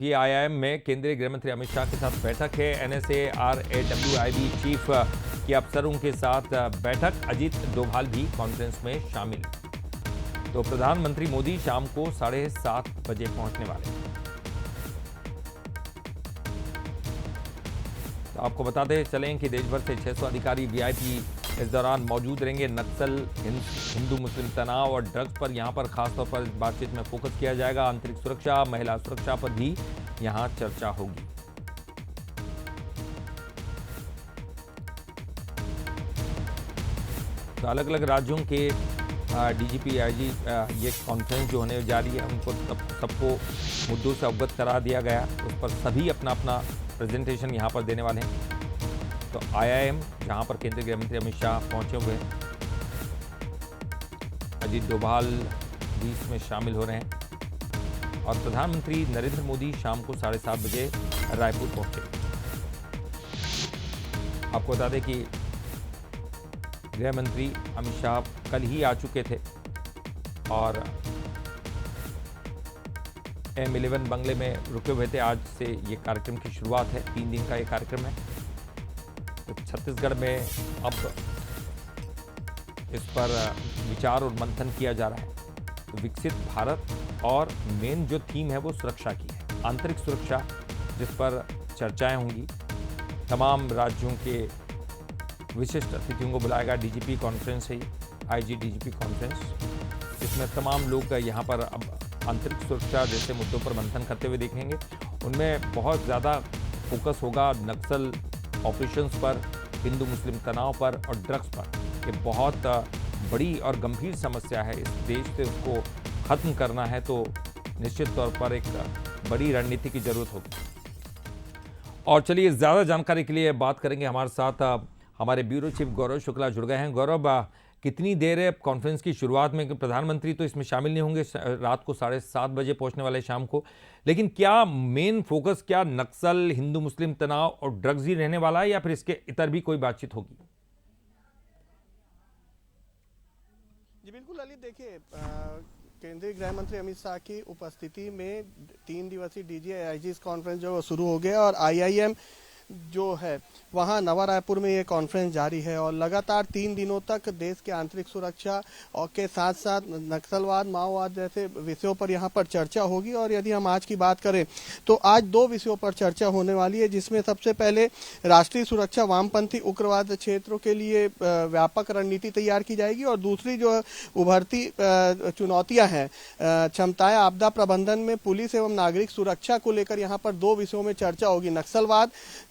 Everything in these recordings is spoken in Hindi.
ये आईआईएम में केंद्रीय गृह मंत्री अमित शाह के साथ बैठक है। एनएसए आरएडब्ल्यूआईबी चीफ के अफसरों के साथ बैठक। अजीत डोभाल भी कॉन्फ्रेंस में शामिल। तो प्रधानमंत्री मोदी शाम को 7:30 बजे पहुंचने वाले हैं। तो आपको बताते चलें कि देश भर से 600 अधिकारी वीआईपी इस दौरान मौजूद रहेंगे। नक्सल, हिंदू मुस्लिम तनाव और ड्रग्स पर यहां पर खासतौर पर बातचीत में फोकस किया जाएगा। आंतरिक सुरक्षा, महिला सुरक्षा पर भी यहां चर्चा होगी। तो अलग अलग राज्यों के डीजीपी, आईजी ये कॉन्फ्रेंस जो होने जा रही है उनको सबको मुद्दों से अवगत करा दिया गया। उस पर सभी अपना अपना प्रेजेंटेशन यहां पर देने वाले हैं। तो आईआईएम जहां पर केंद्रीय गृह मंत्री अमित शाह पहुंचे हुए हैं, अजीत डोभाल भी इसमें शामिल हो रहे हैं और प्रधानमंत्री नरेंद्र मोदी शाम को 7:30 बजे रायपुर पहुंचे। आपको बता दें कि गृह मंत्री अमित शाह कल ही आ चुके थे और M11 बंगले में रुके हुए थे। आज से ये कार्यक्रम की शुरुआत है। 3 दिन का ये कार्यक्रम है। तो छत्तीसगढ़ में अब इस पर विचार और मंथन किया जा रहा है। तो विकसित भारत और मेन जो थीम है वो सुरक्षा की है, आंतरिक सुरक्षा, जिस पर चर्चाएं होंगी। तमाम राज्यों के विशिष्ट अतिथियों को बुलाएगा। डीजीपी कॉन्फ्रेंस है, आईजी डीजीपी कॉन्फ्रेंस। इसमें तमाम लोग यहाँ पर अब आंतरिक सुरक्षा जैसे मुद्दों पर मंथन करते हुए देखेंगे। उनमें बहुत ज़्यादा फोकस होगा नक्सल ऑपरेशंस पर, हिंदू मुस्लिम तनाव पर और ड्रग्स पर। ये बहुत बड़ी और गंभीर समस्या है। इस देश से उसको ख़त्म करना है तो निश्चित तौर पर एक बड़ी रणनीति की ज़रूरत होगी। और चलिए, ज़्यादा जानकारी के लिए बात करेंगे। हमारे साथ हमारे ब्यूरो चीफ गौरव शुक्ला जुड़ गए हैं। गौरव, कितनी देर है कॉन्फ्रेंस की शुरुआत में? प्रधानमंत्री तो इसमें शामिल नहीं होंगे, रात को 7:30 बजे पहुंचने वाले शाम को। लेकिन क्या मेन फोकस क्या नक्सल, हिंदू मुस्लिम तनाव और ड्रग्स ही रहने वाला है या फिर इसके इतर भी कोई बातचीत होगी? जी बिल्कुल अली, देखिए केंद्रीय गृह मंत्री अमित शाह की उपस्थिति में 3 दिवसीय डीजीआईजी कॉन्फ्रेंस जो शुरू हो गया और आईआईएम जो है वहाँ नवा रायपुर में ये कॉन्फ्रेंस जारी है और लगातार 3 दिनों तक देश के आंतरिक सुरक्षा और के साथ साथ नक्सलवाद, माओवाद जैसे विषयों पर यहाँ पर चर्चा होगी। और यदि हम आज की बात करें तो आज 2 विषयों पर चर्चा होने वाली है, जिसमें सबसे पहले राष्ट्रीय सुरक्षा, वामपंथी उग्रवाद क्षेत्रों के लिए व्यापक रणनीति तैयार की जाएगी और दूसरी जो उभरती चुनौतियाँ हैं, क्षमताएं, आपदा प्रबंधन में पुलिस एवं नागरिक सुरक्षा को लेकर यहाँ पर 2 विषयों में चर्चा होगी। नक्सलवाद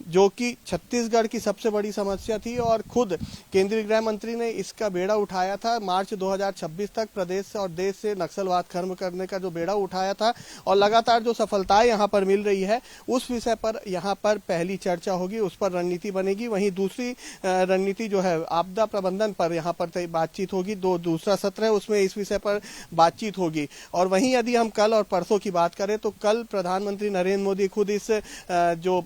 जो कि छत्तीसगढ़ की सबसे बड़ी समस्या थी और खुद केंद्रीय गृह मंत्री ने इसका बेड़ा उठाया था। मार्च 2026 तक प्रदेश और देश से नक्सलवाद खत्म करने का जो बेड़ा उठाया था और लगातार जो सफलताएं यहां पर मिल रही है उस विषय पर यहां पर पहली चर्चा होगी, उस पर रणनीति बनेगी। वहीं दूसरी रणनीति जो है आपदा प्रबंधन पर यहां पर बातचीत होगी। दूसरा सत्र है उसमें इस विषय पर बातचीत होगी। और वहीं यदि हम कल और परसों की बात करें तो कल प्रधानमंत्री नरेंद्र मोदी खुद इस जो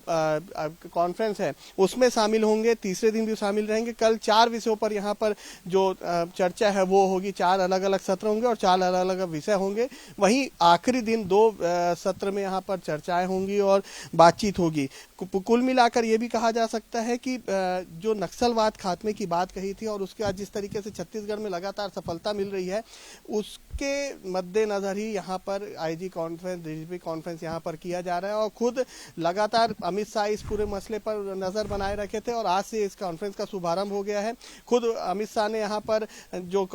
कॉन्फ्रेंस है उसमें शामिल होंगे, तीसरे दिन भी शामिल रहेंगे। कल 4 विषयों पर यहाँ पर जो चर्चा है वो होगी। 4 अलग अलग सत्र होंगे और 4 अलग अलग विषय होंगे। वहीं आखिरी दिन 2 सत्र में यहाँ पर चर्चाएं होंगी और बातचीत होगी। कुल मिलाकर ये भी कहा जा सकता है कि जो नक्सलवाद खात्मे की बात कही थी और उसके बाद जिस तरीके से छत्तीसगढ़ में लगातार सफलता मिल रही है उसके मद्देनजर ही यहाँ पर आईजी कॉन्फ्रेंस, डीजीपी कॉन्फ्रेंस यहाँ पर किया जा रहा है। और खुद लगातार अमित शाह इस पूरे मसले पर नजर बनाए रखे थे और आज से इस कॉन्फ्रेंस का शुभारंभ हो गया है। खुद अमित शाह ने यहाँ पर जो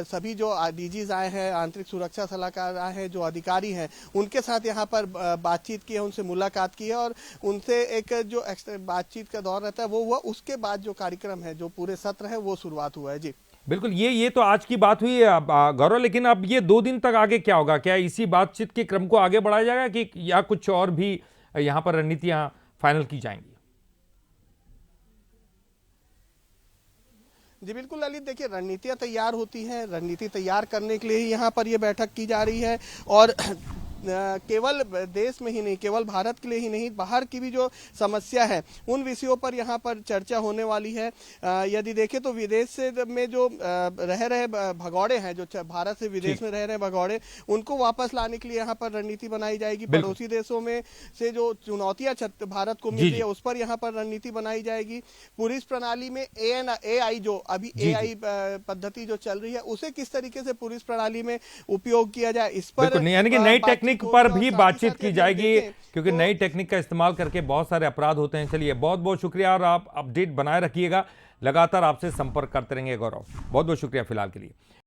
सभी जो डीजीज आए हैं, आंतरिक सुरक्षा सलाहकार आए हैं, जो अधिकारी हैं, उनके साथ यहाँ पर बातचीत की है, उनसे मुलाकात की है और उनसे एक जो बातचीत का दौर रहता है वो हुआ। उसके बाद जो कार्यक्रम है, जो पूरे सत्र है वो शुरुआत हुआ है। जी बिल्कुल, ये तो आज की बात हुई है गौरव, लेकिन अब ये 2 दिन तक आगे क्या होगा? क्या इसी बातचीत के क्रम को आगे बढ़ाया जाएगा कि या कुछ और भी यहाँ पर रणनीतियां फाइनल की जाएंगी? जी बिल्कुल ललित, देखिए रणनीतियां तैयार होती हैं, रणनीति तैयार करने के लिए ही यहाँ पर ये बैठक की जा रही है और केवल देश में ही नहीं, केवल भारत के लिए ही नहीं, बाहर की भी जो समस्या है उन विषयों पर यहाँ पर चर्चा होने वाली है। यदि देखें तो विदेश से में जो रह रहे भगौड़े हैं, जो भारत से विदेश में रह रहे भगौड़े, उनको वापस लाने के लिए यहाँ पर रणनीति बनाई जाएगी। पड़ोसी देशों में से जो चुनौतियां भारत को मिल रही है उस पर यहाँ पर रणनीति बनाई जाएगी। पुलिस प्रणाली में AI जो अभी AI पद्धति जो चल रही है उसे किस तरीके से पुलिस प्रणाली में उपयोग किया जाए, इस पर यानी कि नई टेक्निक पर भी बातचीत की जाएगी, क्योंकि तो नई टेक्निक का इस्तेमाल करके बहुत सारे अपराध होते हैं। चलिए, बहुत बहुत शुक्रिया और आप अपडेट बनाए रखिएगा, लगातार आपसे संपर्क करते रहेंगे गौरव। बहुत बहुत शुक्रिया फिलहाल के लिए।